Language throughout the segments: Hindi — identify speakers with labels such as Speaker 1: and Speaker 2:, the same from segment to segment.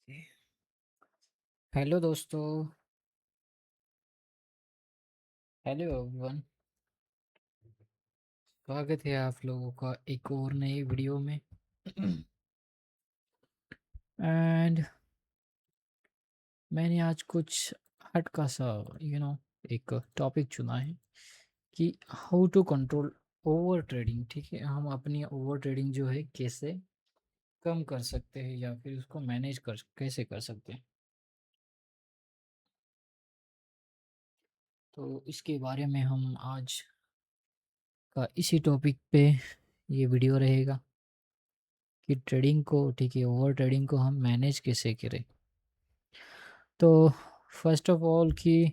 Speaker 1: हेलो दोस्तों। Hello everyone. स्वागत है आप लोगों का एक और नई वीडियो में। एंड मैंने आज कुछ हटका सा एक टॉपिक चुना है कि how to control over trading. ठीक है, हम अपनी ओवर ट्रेडिंग जो है कैसे कम कर सकते हैं या फिर उसको मैनेज कर कैसे कर सकते हैं। तो इसके बारे में हम आज का इसी टॉपिक पे ये वीडियो रहेगा कि ट्रेडिंग को, ठीक है, ओवर ट्रेडिंग को हम मैनेज कैसे करें। तो फर्स्ट ऑफ ऑल कि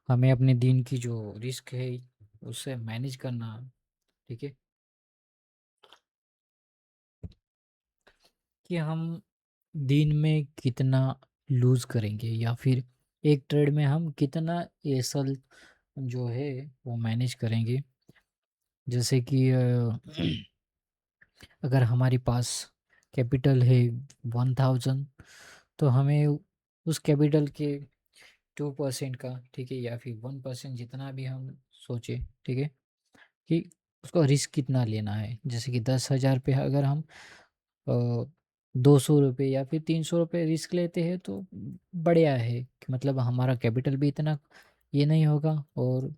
Speaker 1: हमें अपने दिन की जो रिस्क है उसे मैनेज करना। ठीक है, कि हम दिन में कितना लूज करेंगे या फिर एक ट्रेड में हम कितना एसल जो है वो मैनेज करेंगे। जैसे कि अगर हमारे पास कैपिटल है 1000, तो हमें उस कैपिटल के 2% का, ठीक है, या फिर 1% जितना भी हम सोचे, ठीक है, कि उसका रिस्क कितना लेना है। जैसे कि 10,000 पे अगर हम 200 रुपये या फिर 300 रुपये रिस्क लेते हैं तो बढ़िया है कि मतलब हमारा कैपिटल भी इतना ये नहीं होगा और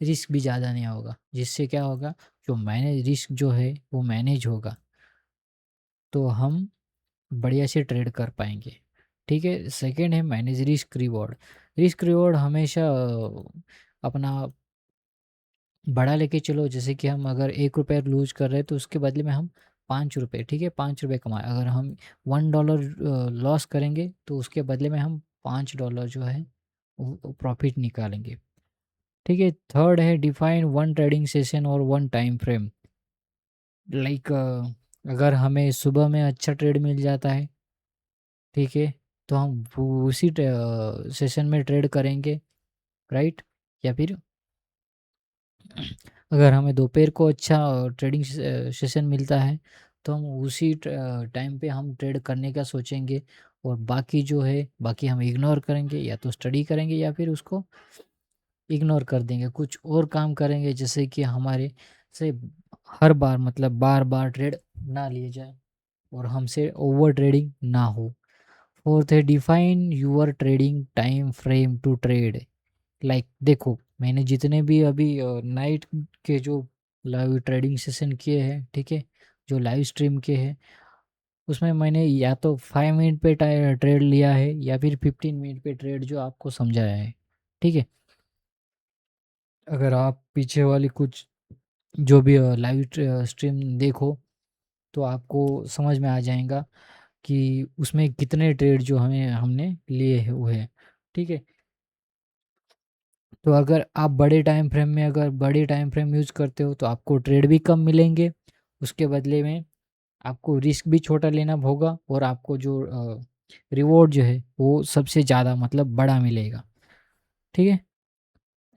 Speaker 1: रिस्क भी ज़्यादा नहीं होगा, जिससे क्या होगा, जो मैनेज रिस्क जो है वो मैनेज होगा तो हम बढ़िया से ट्रेड कर पाएंगे। ठीक है, सेकंड है manage risk reward. Risk reward हमेशा अपना बड़ा लेके चलो। जैसे कि हम अगर 1 रुपये लूज कर रहे हैं तो उसके बदले में हम 5 रुपये, ठीक है, 5 रुपये कमाए। अगर हम $1 लॉस करेंगे तो उसके बदले में हम $5 जो है वो प्रॉफिट निकालेंगे। ठीक है, थर्ड है डिफाइन वन ट्रेडिंग सेशन और वन टाइम फ्रेम। लाइक अगर हमें सुबह में अच्छा ट्रेड मिल जाता है, ठीक है, तो हम उसी सेशन में ट्रेड करेंगे, राइट। या फिर अगर हमें दोपहर को अच्छा ट्रेडिंग सेशन मिलता है तो हम उसी टाइम पे हम ट्रेड करने का सोचेंगे। और बाकी जो है बाकी हम इग्नोर करेंगे, या तो स्टडी करेंगे या फिर उसको इग्नोर कर देंगे, कुछ और काम करेंगे। जैसे कि हमारे से हर बार मतलब बार बार ट्रेड ना लिए जाए और हमसे ओवर ट्रेडिंग ना हो। फोर्थ है define your trading time frame to trade. Like देखो, मैंने जितने भी अभी नाइट के जो लाइव ट्रेडिंग सेशन किए हैं, ठीक है, जो लाइव स्ट्रीम के हैं, उसमें मैंने या तो 5 मिनट पे ट्रेड लिया है या फिर 15 मिनट पे ट्रेड जो आपको समझाया है। ठीक है, अगर आप पीछे वाली कुछ जो भी लाइव स्ट्रीम देखो तो आपको समझ में आ जाएगा कि उसमें कितने ट्रेड जो हमें हमने लिए हुए हैं। ठीक है, तो अगर आप बड़े टाइम फ्रेम यूज़ करते हो तो आपको ट्रेड भी कम मिलेंगे, उसके बदले में आपको रिस्क भी छोटा लेना होगा और आपको जो रिवॉर्ड जो है वो सबसे ज़्यादा मतलब बड़ा मिलेगा। ठीक है,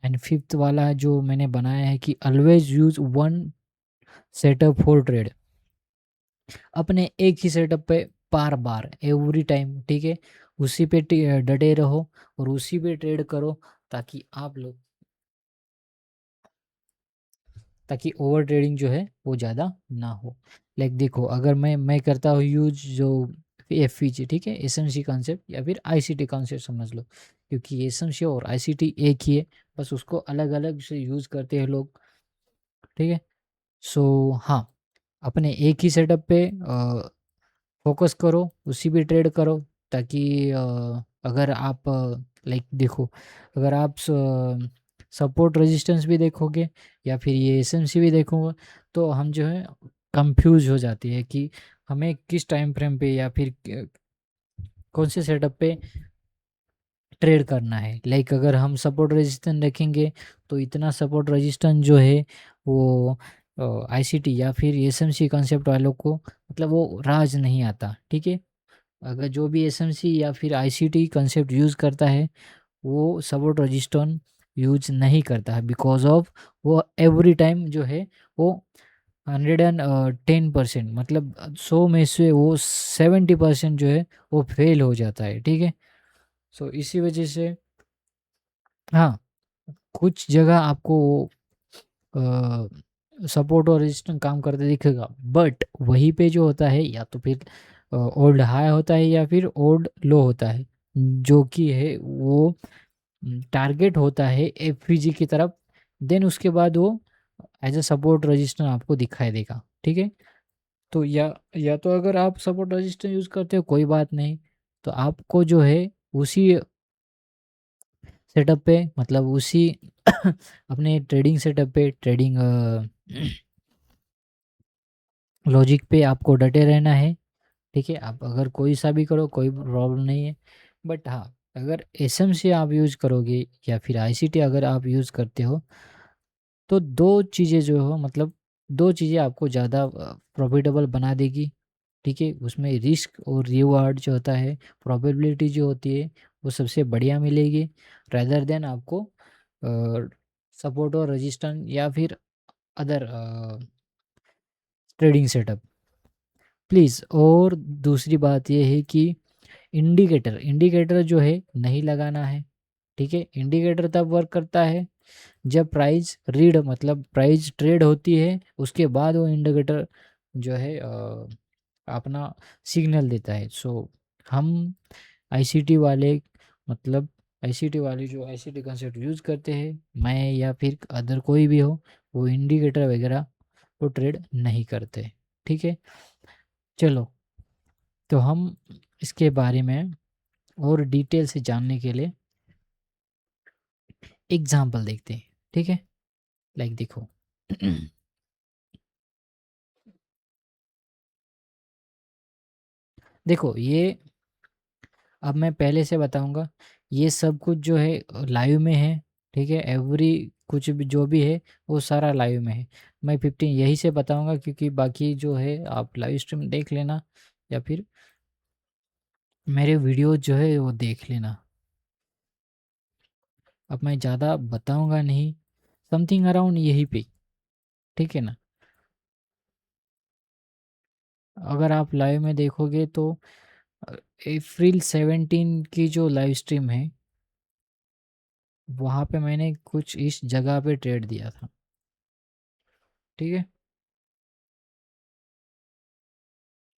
Speaker 1: एंड फिफ्थ वाला जो मैंने बनाया है कि always use one setup for trade. अपने एक ही सेटअप पे बार बार एवरी टाइम, ठीक है, उसी पे डटे रहो और उसी पे ट्रेड करो ताकि आप लोग ताकि ओवर ट्रेडिंग जो है वो ज़्यादा ना हो। लाइक देखो, अगर मैं करता हूँ यूज जो एफ ई जी, ठीक है, एस एम सी कॉन्सेप्ट या फिर आई सी टी कॉन्सेप्ट समझ लो, क्योंकि एस एम सी और आई सी टी एक ही है, बस उसको अलग अलग से यूज़ करते हैं लोग। ठीक है, सो हाँ, अपने एक ही सेटअप पे फोकस करो, उसी पे ट्रेड करो ताकि अगर आप लाइक देखो, अगर आप सपोर्ट रेजिस्टेंस भी देखोगे या फिर ये एसएमसी भी देखोगे तो हम जो है कंफ्यूज हो जाती है कि हमें किस टाइम फ्रेम पे या फिर कौन से सेटअप पे ट्रेड करना है। लाइक अगर हम सपोर्ट रेजिस्टेंस रखेंगे तो इतना सपोर्ट रेजिस्टेंस जो है वो आईसीटी या फिर एसएमसी कॉन्सेप्ट वालों को मतलब वो राज नहीं आता। ठीक है, अगर जो भी एसएमसी या फिर आईसीटी कंसेप्ट यूज़ करता है वो सपोर्ट रजिस्टर यूज नहीं करता है, बिकॉज ऑफ वो एवरी टाइम जो है वो 110%, मतलब 100 में से वो 70% जो है वो फेल हो जाता है, ठीक है। सो इसी वजह से, हाँ, कुछ जगह आपको सपोर्ट और रेजिस्टेंस काम करते दिखेगा, बट वहीं पे जो होता है या तो फिर ओल्ड हाई होता है या फिर ओल्ड लो होता है, जो कि है वो टारगेट होता है एफवीजी की तरफ। देन उसके बाद वो एज अ सपोर्ट रजिस्टर आपको दिखाई देगा, ठीक है। तो या तो अगर आप सपोर्ट रजिस्टर यूज़ करते हो कोई बात नहीं, तो आपको जो है उसी सेटअप पे, मतलब उसी अपने ट्रेडिंग सेटअप पे, ट्रेडिंग लॉजिक पे आपको डटे रहना है, ठीक है। आप अगर कोई सा भी करो कोई प्रॉब्लम नहीं है, बट हाँ, अगर एसएमसी आप यूज़ करोगे या फिर आईसीटी अगर आप यूज़ करते हो, तो दो चीज़ें जो हो, मतलब दो चीज़ें आपको ज़्यादा प्रॉफिटेबल बना देगी, ठीक है। उसमें रिस्क और रिवार्ड जो होता है, प्रोबेबिलिटी जो होती है, वो सबसे बढ़िया मिलेगी, रेदर देन आपको सपोर्ट और रजिस्टेंस या फिर अदर ट्रेडिंग सेटअप, प्लीज़। और दूसरी बात ये है कि इंडिकेटर इंडिकेटर जो है नहीं लगाना है, ठीक है। इंडिकेटर तब वर्क करता है जब प्राइस रीड, मतलब प्राइस ट्रेड होती है, उसके बाद वो इंडिकेटर जो है अपना सिग्नल देता है। सो हम आईसीटी वाले, मतलब आईसीटी वाले जो आईसीटी कंसेप्ट यूज़ करते हैं, मैं या फिर अदर कोई भी हो, वो इंडिकेटर वगैरह वो ट्रेड नहीं करते, ठीक है। चलो, तो हम इसके बारे में और डिटेल से जानने के लिए एग्जाम्पल देखते हैं, ठीक है। लाइक देखो, देखो ये, अब मैं पहले से बताऊंगा, ये सब कुछ जो है लाइव में है, ठीक है। एवरी कुछ भी जो भी है वो सारा लाइव में है। मैं 15 यही से बताऊंगा, क्योंकि बाकी जो है आप लाइव स्ट्रीम देख लेना या फिर मेरे वीडियो जो है वो देख लेना। अब मैं ज़्यादा बताऊंगा नहीं, समथिंग अराउंड यही पे, ठीक है ना। अगर आप लाइव में देखोगे तो अप्रैल 17 की जो लाइव स्ट्रीम है, वहाँ पे मैंने कुछ इस जगह पे ट्रेड दिया था, ठीक है।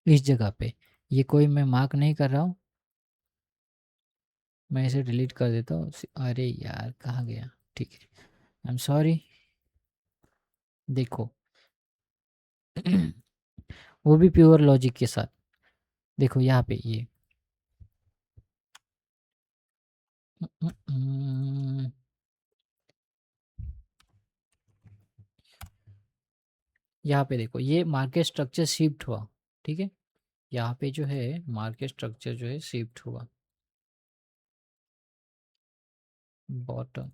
Speaker 1: इस जगह पे, ये कोई मैं मार्क नहीं कर रहा हूँ, मैं इसे डिलीट कर देता हूँ। अरे यार कहाँ गया, ठीक है, आई एम सॉरी। देखो, वो भी प्योर लॉजिक के साथ। देखो यहाँ पे ये यहाँ पे देखो, ये मार्केट स्ट्रक्चर शिफ्ट हुआ, ठीक है। यहाँ पे जो है मार्केट स्ट्रक्चर जो है शिफ्ट हुआ बॉटम,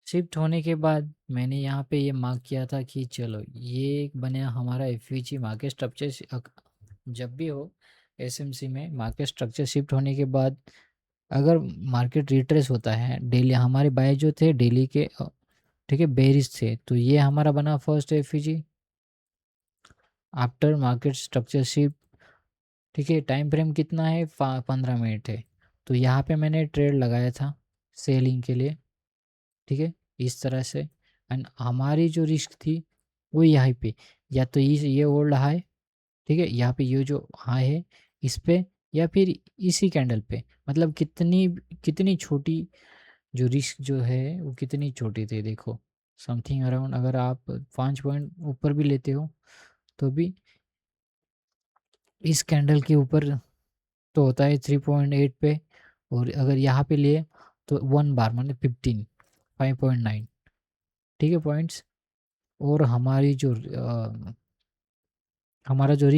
Speaker 1: शिफ्ट होने के बाद मैंने यहाँ पे ये मार्क किया था कि चलो ये एक बने हमारा एफवीजी मार्केट स्ट्रक्चर। जब भी हो एसएमसी में मार्केट स्ट्रक्चर शिफ्ट होने के बाद, अगर मार्केट रिट्रेस होता है, डेली हमारे बाय जो थे डेली के, ठीक है, बेरिश थे, तो ये हमारा बना first FVG after market structure shift, ठीक है। टाइम फ्रेम कितना है, 15 मिनट है। तो यहाँ पे मैंने ट्रेड लगाया था सेलिंग के लिए, ठीक है, इस तरह से। एंड हमारी जो रिस्क थी वो यहाँ पे, या तो ये ओल्ड हाई, ठीक है, यहाँ पे ये जो हाई है इस पे, या फिर इसी कैंडल पे, मतलब कितनी कितनी छोटी जो रिस्क जो है वो कितनी छोटी थी, देखो। समथिंग अराउंड, अगर आप 5 पॉइंट ऊपर भी लेते हो तो भी इस कैंडल के ऊपर तो होता है 3.8 पे, और अगर यहाँ पे लिए तो 1 बार मतलब 5.9, ठीक है, पॉइंट्स। और हमारी जो हमारा जो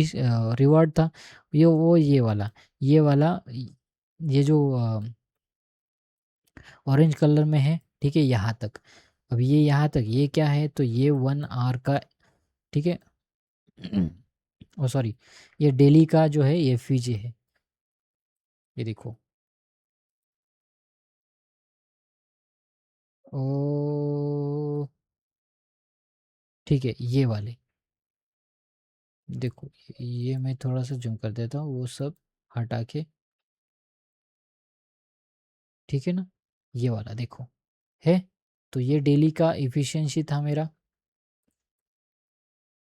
Speaker 1: रिवार्ड था, ये वाला ये जो ऑरेंज कलर में है, ठीक है, यहाँ तक। अब ये यहाँ तक ये क्या है, तो ये 1 आवर का, ठीक है। ओ सॉरी, ये डेली का जो है ये फीजे है, ये देखो। ओ, ठीक है, ये वाले, देखो ये मैं थोड़ा सा जूम कर देता हूँ वो सब हटा के, ठीक है ना, ये वाला देखो है। तो ये डेली का एफिशिएंसी था मेरा,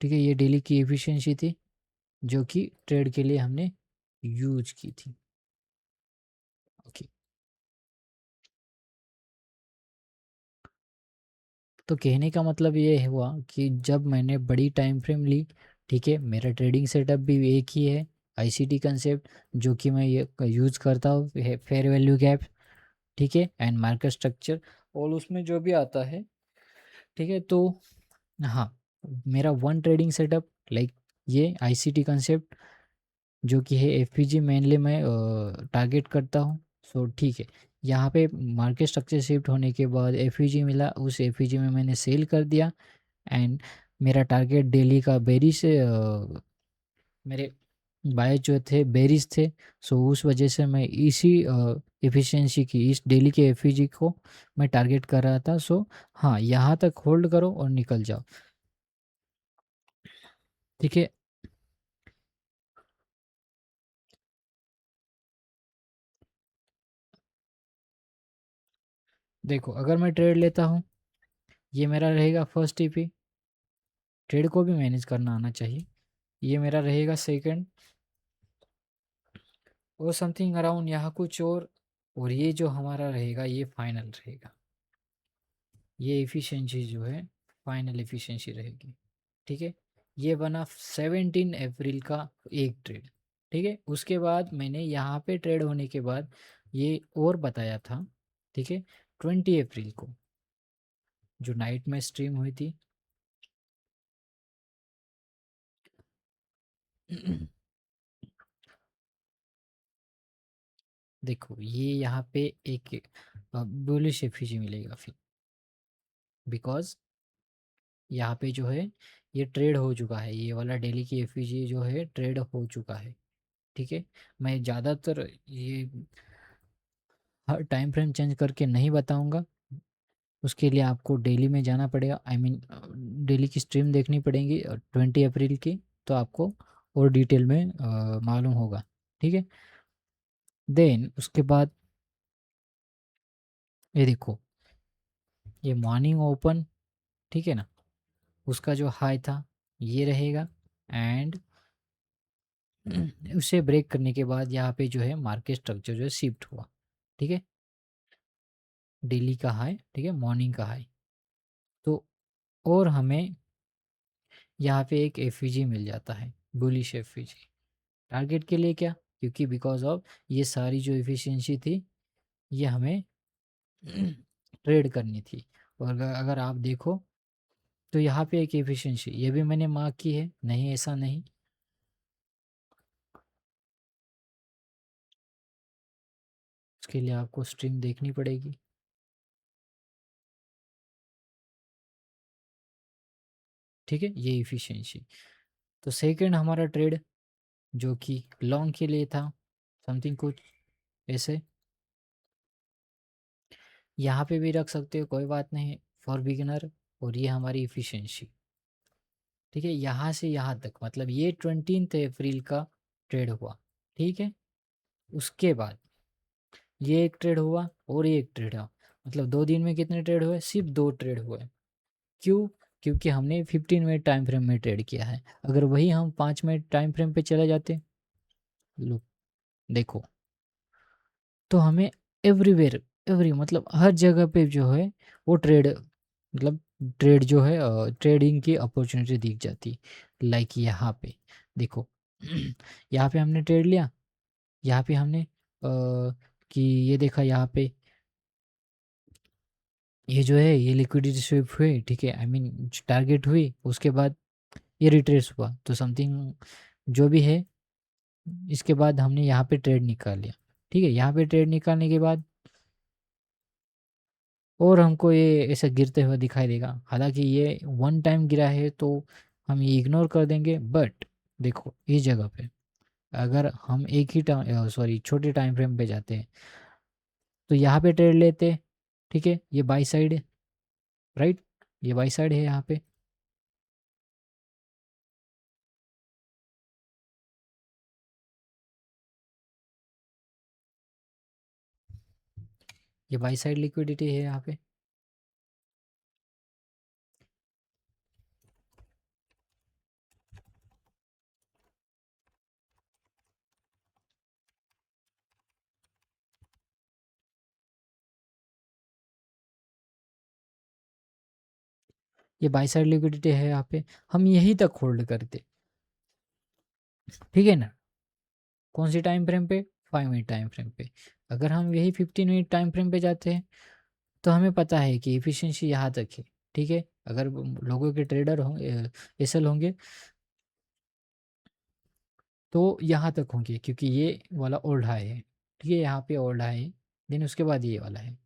Speaker 1: ठीक है, ये डेली की एफिशिएंसी थी जो कि ट्रेड के लिए हमने यूज की थी। ओके, तो कहने का मतलब ये हुआ कि जब मैंने बड़ी टाइम फ्रेम ली, ठीक है, मेरा ट्रेडिंग सेटअप भी एक ही है, आईसीटी कंसेप्ट, जो कि मैं ये यूज़ करता हूँ, फेयर वैल्यू गैप, ठीक है, एंड मार्केट स्ट्रक्चर, और उसमें जो भी आता है, ठीक है। तो हाँ, मेरा वन ट्रेडिंग सेटअप लाइक ये आईसीटी कंसेप्ट जो कि है एफपीजी मेनली मैं टारगेट करता हूँ। सो ठीक है, यहाँ पे मार्केट स्ट्रक्चर शिफ्ट होने के बाद एफईजी मिला, उस एफईजी में मैंने सेल कर दिया, एंड मेरा टारगेट डेली का बेरिस से मेरे बाय जो थे बेरिस थे। सो उस वजह से मैं इसी एफिशिएंसी की, इस डेली के एफईजी को मैं टारगेट कर रहा था। सो हाँ, यहाँ तक होल्ड करो और निकल जाओ, ठीक है। देखो अगर मैं ट्रेड लेता हूँ, ये मेरा रहेगा फर्स्ट टीपी, ट्रेड को भी मैनेज करना आना चाहिए। ये मेरा रहेगा सेकंड, और समथिंग अराउंड यहाँ कुछ और ये जो हमारा रहेगा ये फाइनल रहेगा। ये एफिशिएंसी जो है फाइनल एफिशिएंसी रहेगी, ठीक है। ये बना 17 अप्रैल का एक ट्रेड, ठीक है। उसके बाद मैंने यहाँ पे ट्रेड होने के बाद ये और बताया था, ठीक है, 20 अप्रैल को जो नाइट में स्ट्रीम हुई थी। देखो ये यहाँ पे एक बुलिश एफिजी मिलेगा फिर, बिकॉज यहाँ पे जो है ये ट्रेड हो चुका है, ये वाला डेली की एफईजी जो है ट्रेड हो चुका है, ठीक है। मैं ज़्यादातर ये हर टाइम फ्रेम चेंज करके नहीं बताऊंगा, उसके लिए आपको डेली में जाना पड़ेगा, आई मीन डेली की स्ट्रीम देखनी पड़ेगी 20 अप्रैल की, तो आपको और डिटेल में मालूम होगा, ठीक है। देन उसके बाद ये देखो, ये मॉर्निंग ओपन, ठीक है ना, उसका जो हाई था ये रहेगा, एंड उसे ब्रेक करने के बाद यहाँ पे जो है मार्केट स्ट्रक्चर जो है शिफ्ट हुआ, ठीक है, डेली का हाई, ठीक है, मॉर्निंग का हाई। तो और हमें यहाँ पे एक एफईजी मिल जाता है, बुलिश एफईजी, टारगेट के लिए क्या, क्योंकि बिकॉज ऑफ ये सारी जो एफिशिएंसी थी ये हमें ट्रेड करनी थी। और अगर आप देखो तो यहाँ पे एक एफिशिएंसी ये भी मैंने मार्क की है, नहीं ऐसा नहीं, उसके लिए आपको स्ट्रीम देखनी पड़ेगी, ठीक है, ये एफिशिएंसी। तो सेकंड हमारा ट्रेड जो कि लॉन्ग के लिए था, समथिंग कुछ ऐसे, यहाँ पे भी रख सकते हो, कोई बात नहीं, फॉर बिगिनर। और ये हमारी इफिशियंसी, ठीक है, यहाँ से यहाँ तक, मतलब ये 20 अप्रैल का ट्रेड हुआ, ठीक है। उसके बाद ये एक ट्रेड हुआ और ये एक ट्रेड हुआ, मतलब 2 दिन में कितने ट्रेड हुए, सिर्फ 2 ट्रेड हुए। क्यों, क्योंकि हमने 15 मिनट टाइम फ्रेम में ट्रेड किया है। अगर वही हम 5 मिनट टाइम फ्रेम पे चले जाते, लो देखो, तो हमें एवरीवेयर, एवरी मतलब हर जगह पे जो है वो ट्रेड, मतलब ट्रेड जो है ट्रेडिंग की अपॉर्चुनिटी दिख जाती, लाइक यहाँ पे देखो। यहाँ पे हमने ट्रेड लिया, यहाँ पे हमने कि ये देखा यहाँ पे ये जो है ये लिक्विडिटी स्वीप हुई, ठीक है, आई मीन टारगेट हुई, उसके बाद ये रिट्रेस हुआ, तो समथिंग जो भी है, इसके बाद हमने यहाँ पे ट्रेड निकाल लिया, ठीक है। यहाँ पे ट्रेड निकालने के बाद और हमको ये ऐसा गिरते हुए दिखाई देगा, हालांकि ये वन टाइम गिरा है तो हम ये इग्नोर कर देंगे, बट देखो इस जगह पे अगर हम एक ही टाइम सॉरी छोटे टाइम फ्रेम पे जाते हैं तो यहाँ पे ट्रेड लेते, ठीक है, ये बाई साइड है, राइट, ये बाई साइड है यहाँ पे, ये बाई साइड लिक्विडिटी है यहाँ पे। ये बाई साइड लिक्विडिटी है यहाँ पे, हम यहीं तक होल्ड करते, ठीक है ना। कौन सी टाइम फ्रेम पे, 5 मिनट टाइम फ्रेम पे। अगर हम यही 15 मिनट टाइम फ्रेम पे जाते हैं तो हमें पता है कि एफिशिएंसी यहाँ तक है, ठीक है। अगर लोगों के ट्रेडर होंगे, एसएल होंगे, तो यहाँ तक होंगे, क्योंकि ये वाला ओल्ड हाई है, ठीक है, यहाँ पे ओल्ड हाई है, देन उसके बाद ये वाला है,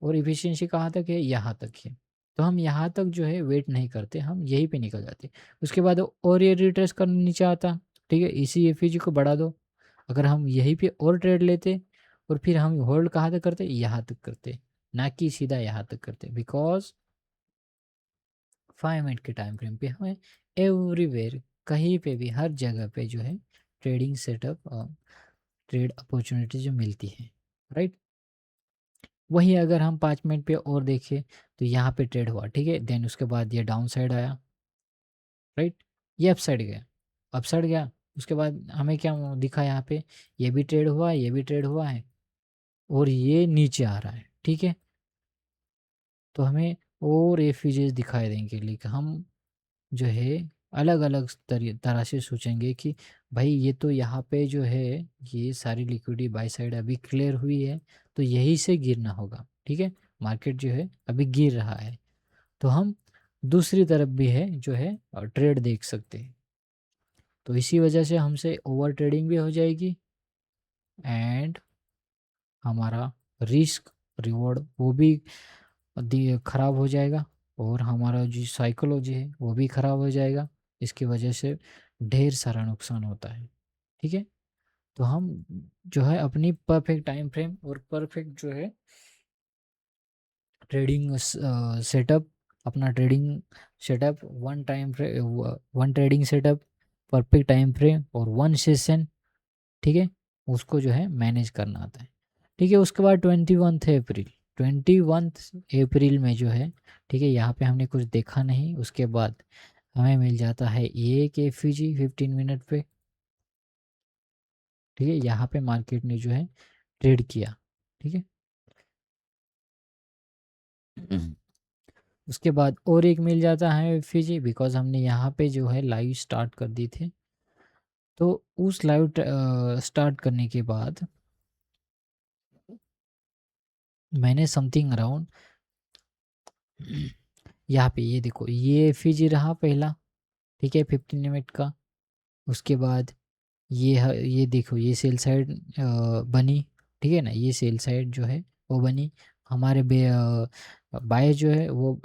Speaker 1: और एफिशिएंसी कहाँ तक है, यहाँ तक है। तो हम यहाँ तक जो है वेट नहीं करते, हम यहीं पे निकल जाते। उसके बाद और ये रिट्रेस करने नीचे आता, ठीक है, इसी एफईजी को बढ़ा दो। अगर हम यहीं पे और ट्रेड लेते और फिर हम होल्ड कहाँ तक करते, यहाँ तक करते, ना कि सीधा यहाँ तक करते। बिकॉज 5 मिनट के टाइम फ्रेम पे हमें एवरीवेयर, कहीं पे भी, हर जगह पे जो है ट्रेडिंग सेटअप, ट्रेड अपॉर्चुनिटी जो मिलती है, राइट। वहीं अगर हम 5 मिनट पे और देखें तो यहाँ पे ट्रेड हुआ, ठीक है, देन उसके बाद ये डाउन साइड आया, राइट, ये अप साइड गया, अप साइड गया। उसके बाद हमें क्या दिखा यहाँ पे, ये भी ट्रेड हुआ है, ये भी ट्रेड हुआ है, और ये नीचे आ रहा है, ठीक है। तो हमें और एफिजेस दिखाई देंगे, लेकिन हम जो है अलग अलग तरह से सोचेंगे कि भाई ये तो यहाँ पे जो है ये सारी लिक्विडिटी बाई साइड अभी क्लियर हुई है, तो यही से गिरना होगा, ठीक है। मार्केट जो है अभी गिर रहा है, तो हम दूसरी तरफ भी है जो है ट्रेड देख सकते हैं। तो इसी वजह से हमसे ओवर ट्रेडिंग भी हो जाएगी, एंड हमारा रिस्क रिवॉर्ड वो भी खराब हो जाएगा, और हमारा जो साइकोलॉजी है वो भी खराब हो जाएगा। इसकी वजह से ढेर सारा नुकसान होता है, ठीक है। तो हम जो है अपनी परफेक्ट टाइम फ्रेम और परफेक्ट जो है ट्रेडिंग सेटअप, अपना trading setup, one trading setup, perfect time frame और वन सेशन, ठीक है, उसको जो है मैनेज करना आता है, ठीक है। उसके बाद 21 अप्रैल, 21 अप्रैल में जो है, ठीक है, यहाँ पे हमने कुछ देखा नहीं। उसके बाद हमें मिल जाता है ये एक एफईजी 15 मिनट पे, ठीक है, यहाँ पे मार्केट ने जो है ट्रेड किया, ठीक है। उसके बाद और एक मिल जाता है एफईजी, बिकॉज हमने यहाँ पे जो है लाइव स्टार्ट कर दी थे। तो उस लाइव स्टार्ट करने के बाद मैंने समथिंग अराउंड यहाँ पे ये देखो, ये एफईजी रहा पहला, ठीक है, 15 मिनट का। उसके बाद ये देखो, ये सेल साइड बनी, ठीक है ना, ये सेल साइड जो है वो बनी। हमारे बाय जो है वो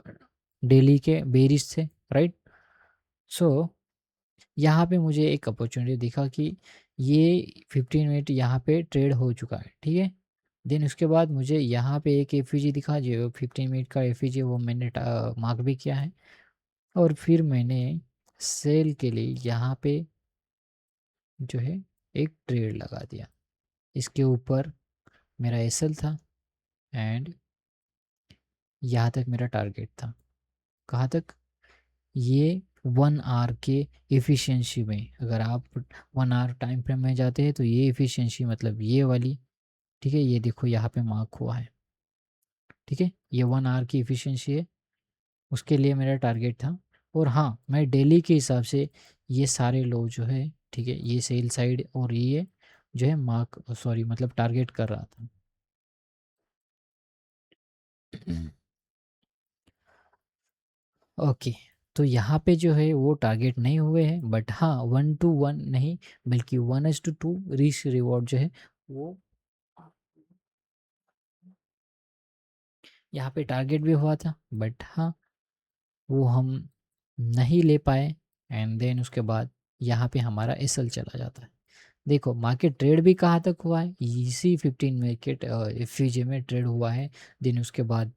Speaker 1: डेली के बेरिस थे, राइट। सो यहाँ पे मुझे एक अपॉर्चुनिटी दिखा कि ये 15 मिनट यहाँ पे ट्रेड हो चुका है, ठीक है। देन उसके बाद मुझे यहाँ पे एक एफईजी दिखा, जो 15 मिनट का एफईजी, वो मैंने मार्क भी किया है। और फिर मैंने सेल के लिए यहाँ पे जो है एक ट्रेड लगा दिया। इसके ऊपर मेरा एसएल था, एंड यहाँ तक मेरा टारगेट था। कहाँ तक, ये 1 आवर के एफिशिएंसी में, अगर आप 1 आवर टाइम फ्रेम में जाते हैं तो ये एफिशिएंसी मतलब ये वाली, ठीक है, ये देखो यहाँ पे मार्क हुआ है, ठीक है, ये 1 आवर की एफिशिएंसी है, उसके लिए मेरा टारगेट था। और हाँ, मैं डेली के हिसाब से ये सारे लो जो है, ठीक है, ये सेल साइड और ये जो है मार्क, सॉरी मतलब टारगेट कर रहा था। ओके, तो यहाँ पे जो है वो टारगेट नहीं हुए हैं, बट हाँ 1 to 1 नहीं, बल्कि 1:2 रिस्क रिवॉर्ड जो है वो यहाँ पे टारगेट भी हुआ था, बट हाँ वो हम नहीं ले पाए। एंड देन उसके बाद यहाँ पे हमारा एसएल चला जाता है। देखो मार्केट ट्रेड भी कहाँ तक हुआ है, इसी 15 मिनट एफयूजे में ट्रेड हुआ है। देन उसके बाद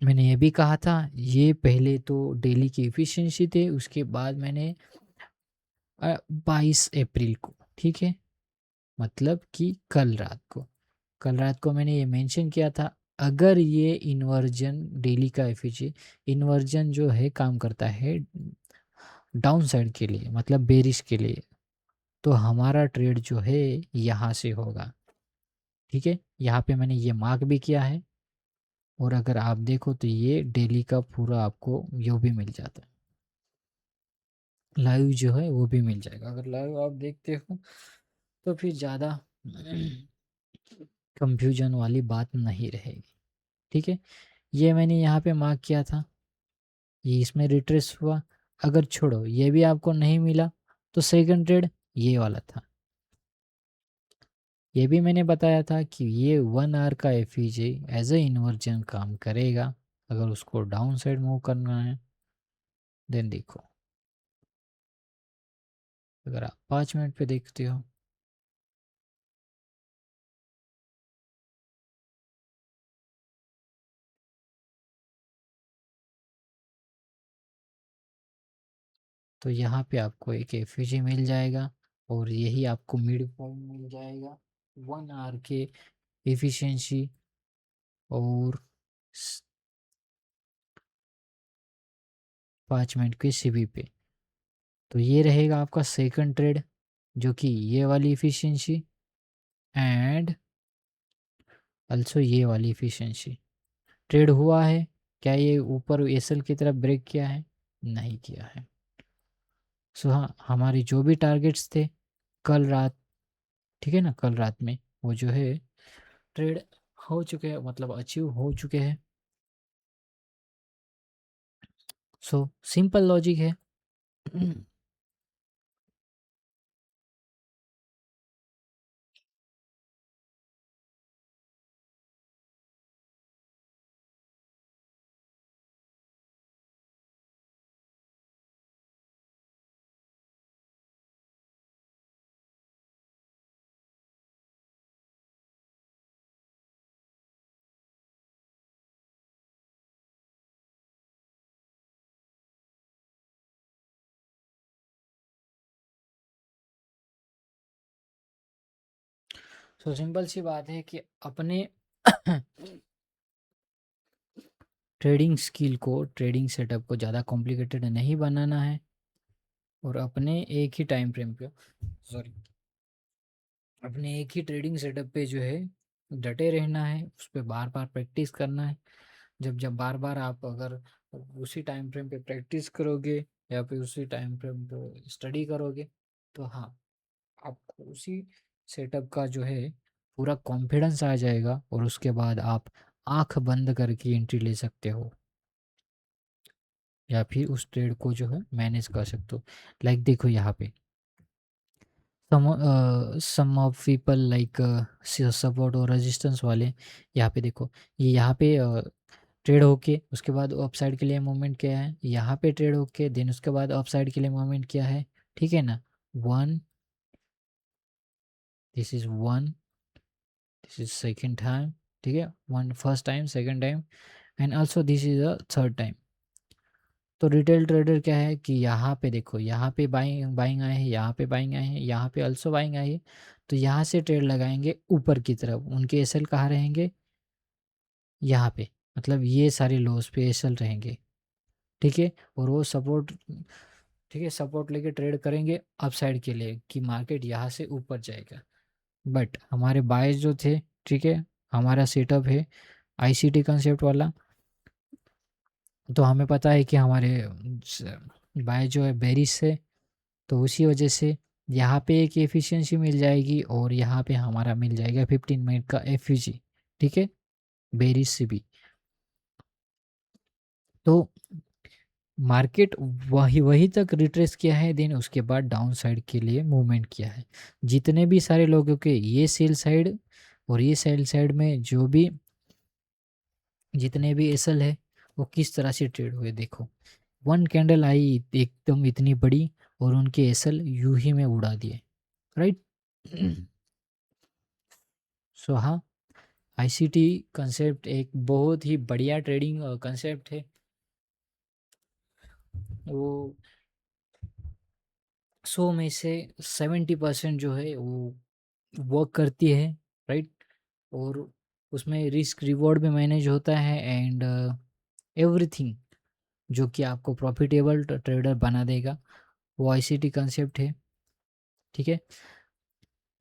Speaker 1: मैंने ये भी कहा था, ये पहले तो डेली की एफिशिएंसी थे, उसके बाद मैंने 22 अप्रैल को, ठीक है, मतलब कि कल रात को, कल रात को मैंने ये मेंशन किया था, अगर ये इन्वर्जन डेली का एफिजी इन्वर्जन जो है काम करता है डाउन साइड के लिए, मतलब बेरिश के लिए, तो हमारा ट्रेड जो है यहाँ से होगा। ठीक है, यहाँ पे मैंने ये मार्क भी किया है, और अगर आप देखो तो ये डेली का पूरा आपको यो भी मिल जाता है, लाइव जो है वो भी मिल जाएगा। अगर लाइव आप देखते हो तो फिर ज़्यादा कंफ्यूजन वाली बात नहीं रहेगी। ठीक है, ये मैंने यहाँ पे मार्क किया था, ये इसमें रिट्रेस हुआ। अगर छोड़ो ये भी आपको नहीं मिला तो सेकंड ट्रेड ये वाला था, ये भी मैंने बताया था कि ये 1 आवर का एफईजे एज ए इन्वर्जन काम करेगा। अगर उसको डाउन साइड मूव करना है देन देखो, अगर आप 5 मिनट पे देखते हो तो यहाँ पे आपको एक एफईजे मिल जाएगा, और यही आपको मिड पॉइंट मिल जाएगा 1 आवर के एफिशिएंसी और 5 मिनट के सीवी पे। तो ये रहेगा आपका सेकंड ट्रेड, जो कि ये वाली इफिशिएंसी एंड अल्सो ये वाली इफिशिएंसी ट्रेड हुआ है। क्या ये ऊपर एसएल की तरफ ब्रेक किया है? नहीं किया है। सो हाँ, हमारे जो भी टारगेट्स थे कल रात, ठीक है ना, कल रात में वो जो है ट्रेड हो चुके हैं, मतलब अचीव हो चुके हैं। सो सिंपल लॉजिक है। सो सिंपल सी बात है कि अपने ट्रेडिंग स्किल को, ट्रेडिंग सेटअप को ज़्यादा कॉम्प्लिकेटेड नहीं बनाना है, और अपने एक ही टाइम फ्रेम पे, सॉरी, अपने एक ही ट्रेडिंग सेटअप पे जो है डटे रहना है, उस पर बार बार प्रैक्टिस करना है। जब जब बार बार आप अगर उसी टाइम फ्रेम पे प्रैक्टिस करोगे या फिर उसी टाइम फ्रेम पे स्टडी करोगे, तो हाँ, आपको उसी सेटअप का जो है पूरा कॉन्फिडेंस आ जाएगा, और उसके बाद आप आंख बंद करके एंट्री ले सकते हो, या फिर उस ट्रेड को जो है मैनेज कर सकते हो। लाइक देखो यहाँ पे सम ऑफ पीपल लाइक सपोर्ट और रेजिस्टेंस वाले, यहाँ पे देखो, ये यहाँ पे ट्रेड होके उसके बाद अपसाइड के लिए मूवमेंट किया है, यहाँ पे ट्रेड होके देन उसके बाद अपसाइड के लिए मूवमेंट किया है। ठीक है ना, one, this is one, this is second time, ठीक है, one first time, second time, and also this is a third time. तो रिटेल ट्रेडर क्या है कि यहाँ पे देखो, यहाँ पे बाइंग बाइंग आए हैं, यहाँ पे बाइंग आए हैं, यहाँ पे ऑल्सो बाइंग आई है, तो यहाँ से ट्रेड लगाएंगे ऊपर की तरफ। उनके एसएल कहाँ रहेंगे? यहाँ पे, मतलब ये सारे लोस पे एसएल रहेंगे। ठीक है, और वो सपोर्ट, ठीक है, सपोर्ट लेके ट्रेड करेंगे अपसाइड के लिए कि मार्केट यहाँ से ऊपर जाएगा। बट हमारे बायस जो थे, ठीक है, हमारा सेटअप है आईसीटी कंसेप्ट वाला, तो हमें पता है कि हमारे बाय जो है बेरिश है, तो उसी वजह से यहाँ पे एक एफिशिएंसी मिल जाएगी, और यहाँ पे हमारा मिल जाएगा 15 मिनट का एफयूजी। ठीक है, बेरिश से भी। तो मार्केट वही वही तक रिट्रेस किया है, देन उसके बाद डाउन साइड के लिए मूवमेंट किया है। जितने भी सारे लोगों के ये सेल साइड और ये सेल साइड में जो भी जितने भी एसएल है, वो किस तरह से ट्रेड हुए देखो। वन कैंडल आई एकदम इतनी बड़ी, और उनके एसएल यूं ही में उड़ा दिए, राइट। सो हाँ, आईसीटी कंसेप्ट एक बहुत ही बढ़िया ट्रेडिंग कंसेप्ट है। वो 100 में से 70% जो है वो वर्क करती है, राइट। और उसमें रिस्क रिवॉर्ड भी मैनेज होता है एंड एवरीथिंग जो कि आपको प्रॉफिटेबल ट्रेडर बना देगा, वो आईसीटी कंसेप्ट है। ठीक है,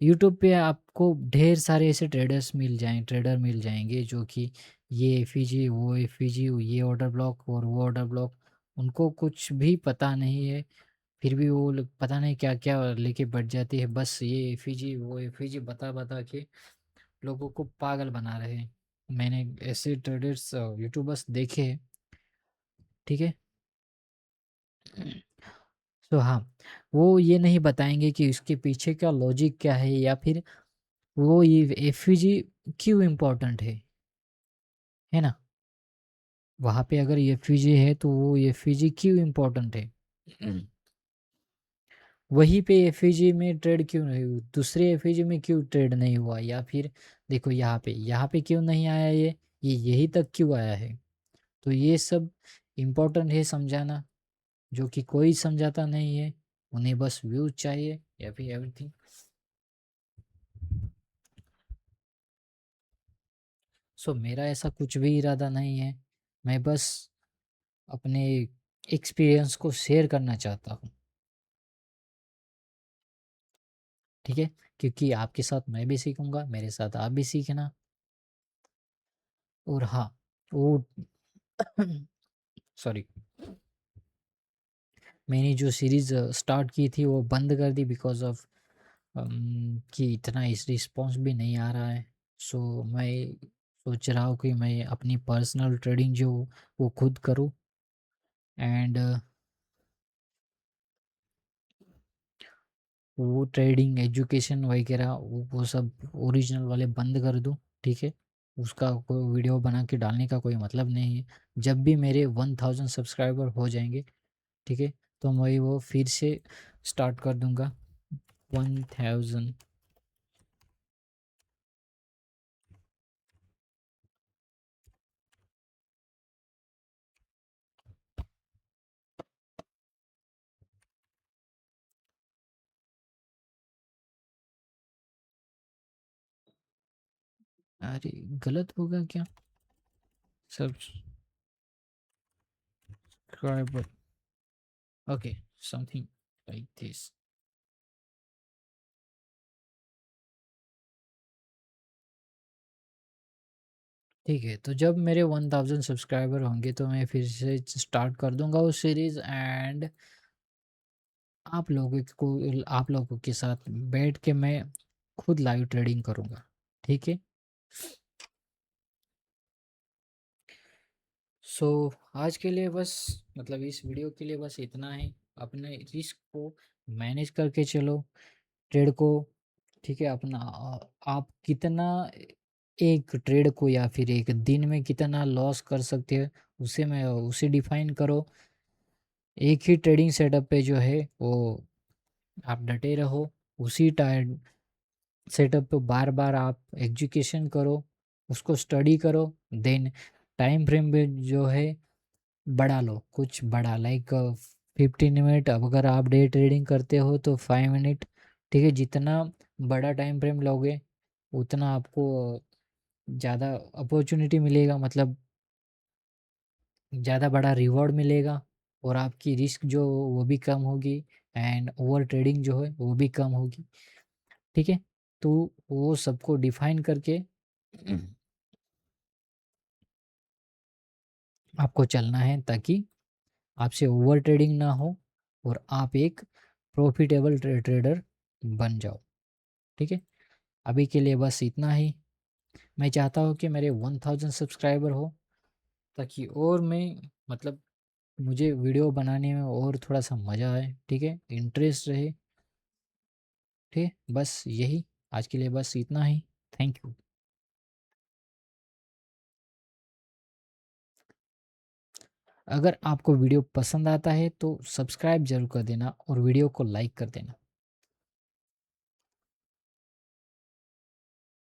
Speaker 1: यूट्यूब पे आपको ढेर सारे ऐसे ट्रेडर मिल जाएंगे जो कि ये एफईजी वो एफईजी ये ऑर्डर ब्लॉक और वो ऑर्डर ब्लॉक, उनको कुछ भी पता नहीं है, फिर भी वो लोग पता नहीं क्या क्या लेके बैठ जाती है, बस ये एफईजी वो एफईजी बता बता के लोगों को पागल बना रहे हैं। मैंने ऐसे ट्रेडर्स यूट्यूबर्स देखे हैं। ठीक है, तो हाँ, वो ये नहीं बताएंगे कि इसके पीछे का लॉजिक क्या है, या फिर वो ये एफईजी क्यों इम्पोर्टेंट है ना। वहाँ पे अगर एफईजी है तो वो एफईजी क्यों इम्पोर्टेंट है, वहीं पे एफईजी में ट्रेड क्यों नहीं हुई, दूसरे एफईजी में क्यों ट्रेड नहीं हुआ, या फिर देखो यहाँ पे क्यों नहीं आया ये यही तक क्यों आया है। तो ये सब इम्पोर्टेंट है समझाना, जो कि कोई समझाता नहीं है, उन्हें बस व्यूज चाहिए या फिर एवरीथिंग। सो मेरा ऐसा कुछ भी इरादा नहीं है, मैं बस अपने एक्सपीरियंस को शेयर करना चाहता हूँ। ठीक है, क्योंकि आपके साथ मैं भी सीखूंगा, मेरे साथ आप भी सीखना। और हाँ, वो सॉरी, मैंने जो सीरीज स्टार्ट की थी वो बंद कर दी बिकॉज ऑफ कि इतना इस रिस्पॉन्स भी नहीं आ रहा है। सो मैं सोच रहा हूँ कि मैं अपनी पर्सनल ट्रेडिंग जो वो खुद करूँ एंड वो ट्रेडिंग एजुकेशन वगैरह वो सब ओरिजिनल वाले बंद कर दूँ। ठीक है, उसका कोई वीडियो बना के डालने का कोई मतलब नहीं है। जब भी मेरे 1000 सब्सक्राइबर हो जाएंगे, ठीक है, तो मैं वो फिर से स्टार्ट कर दूंगा 1000। अरे गलत होगा क्या, subscriber, okay, something like this. ठीक है, तो जब मेरे 1000 सब्सक्राइबर होंगे तो मैं फिर से स्टार्ट कर दूंगा वो सीरीज़ एंड आप लोगों के साथ बैठ के मैं खुद लाइव ट्रेडिंग करूंगा। ठीक है, सो आज के लिए बस, मतलब इस वीडियो के लिए बस इतना ही। अपने रिस्क को मैनेज करके चलो, ट्रेड को। ठीक है, अपना आप कितना एक ट्रेड को या फिर एक दिन में कितना लॉस कर सकते हैं, उसे डिफाइन करो। एक ही ट्रेडिंग सेटअप पे जो है वो आप डटे रहो, उसी टाइम सेटअप पे बार बार आप एजुकेशन करो, उसको स्टडी करो। देन टाइम फ्रेम में जो है बढ़ा लो, कुछ बड़ा लाइक 15 मिनट। अब अगर आप डे ट्रेडिंग करते हो तो 5 मिनट। ठीक है, जितना बड़ा टाइम फ्रेम लोगे उतना आपको ज़्यादा अपॉर्चुनिटी मिलेगा, मतलब ज़्यादा बड़ा रिवॉर्ड मिलेगा, और आपकी रिस्क जो वो भी कम होगी एंड ओवर ट्रेडिंग जो है वो भी कम होगी। ठीक है, तो वो सबको डिफाइन करके आपको चलना है, ताकि आपसे ओवर ट्रेडिंग ना हो और आप एक प्रॉफिटेबल ट्रेडर बन जाओ। ठीक है, अभी के लिए बस इतना ही। मैं चाहता हूँ कि मेरे 1000 सब्सक्राइबर हो, ताकि और मैं, मतलब मुझे वीडियो बनाने में और थोड़ा सा मज़ा आए। ठीक है, इंटरेस्ट रहे। ठीक है, बस यही, आज के लिए बस इतना ही। Thank you. अगर आपको वीडियो पसंद आता है तो सब्सक्राइब जरूर कर देना और वीडियो को लाइक कर देना।